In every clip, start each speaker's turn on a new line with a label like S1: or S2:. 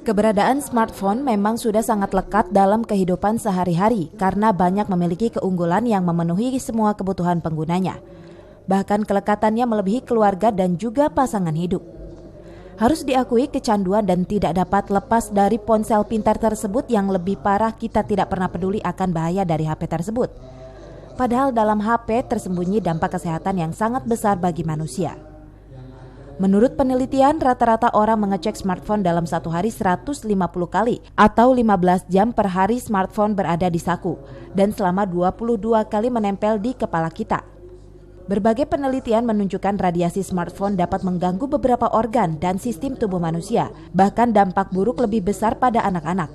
S1: Keberadaan smartphone memang sudah sangat lekat dalam kehidupan sehari-hari karena banyak memiliki keunggulan yang memenuhi semua kebutuhan penggunanya. Bahkan kelekatannya melebihi keluarga dan juga pasangan hidup. Harus diakui kecanduan dan tidak dapat lepas dari ponsel pintar tersebut yang lebih parah kita tidak pernah peduli akan bahaya dari HP tersebut. Padahal dalam HP tersembunyi dampak kesehatan yang sangat besar bagi manusia. Menurut penelitian, rata-rata orang mengecek smartphone dalam satu hari 150 kali atau 15 jam per hari smartphone berada di saku dan selama 22 kali menempel di kepala kita. Berbagai penelitian menunjukkan radiasi smartphone dapat mengganggu beberapa organ dan sistem tubuh manusia, bahkan dampak buruk lebih besar pada anak-anak.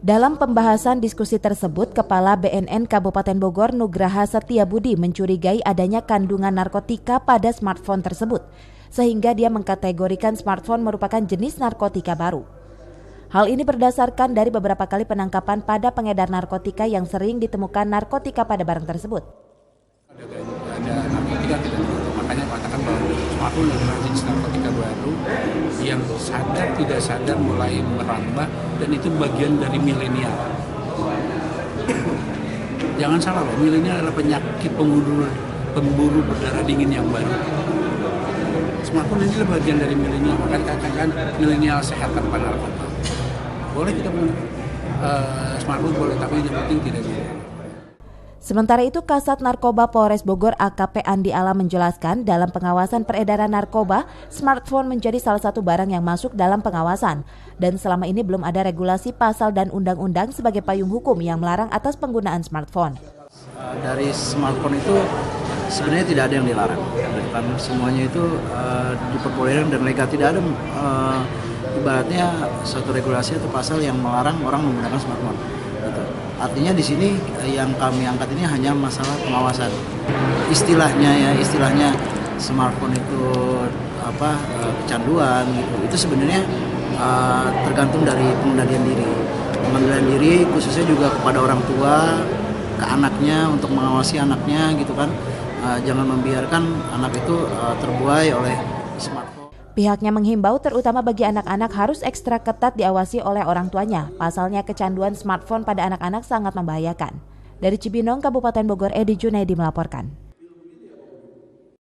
S1: Dalam pembahasan diskusi tersebut, Kepala BNN Kabupaten Bogor Nugraha Setiabudi mencurigai adanya kandungan narkotika pada smartphone tersebut, sehingga dia mengkategorikan smartphone merupakan jenis narkotika baru. Hal ini berdasarkan dari beberapa kali penangkapan pada pengedar narkotika yang sering ditemukan narkotika pada barang tersebut.
S2: Ada narkotika kita makanya katakan bahwa smartphone adalah jenis narkotika baru yang sadar tidak sadar mulai merambah dan itu bagian dari milenial. Jangan salah loh, milenial adalah penyakit pemburu berdarah dingin yang baru. Smartphone ini adalah bagian dari milenial, makanya katakan milenial sehat tanpa narkoba. Boleh kita smartphone boleh, tapi yang penting tidak milenial.
S1: Sementara itu, Kasat Narkoba Polres Bogor AKP Andi Alam menjelaskan dalam pengawasan peredaran narkoba, smartphone menjadi salah satu barang yang masuk dalam pengawasan. Dan selama ini belum ada regulasi pasal dan undang-undang sebagai payung hukum yang melarang atas penggunaan smartphone.
S3: Dari smartphone itu sebenarnya tidak ada yang dilarang. Kan semuanya itu diperbolehkan dan legal, tidak ada ibaratnya suatu regulasi atau pasal yang melarang orang menggunakan smartphone. Gitu. Artinya di sini yang kami angkat ini hanya masalah pengawasan. Istilahnya smartphone itu kecanduan gitu. Itu sebenarnya tergantung dari pengendalian diri. Pengendalian diri khususnya juga kepada orang tua, ke anaknya untuk mengawasi anaknya gitu kan. Jangan membiarkan anak itu terbuai oleh smartphone.
S1: Pihaknya menghimbau terutama bagi anak-anak harus ekstra ketat diawasi oleh orang tuanya. Pasalnya kecanduan smartphone pada anak-anak sangat membahayakan. Dari Cibinong, Kabupaten Bogor, Edi Junaidi melaporkan.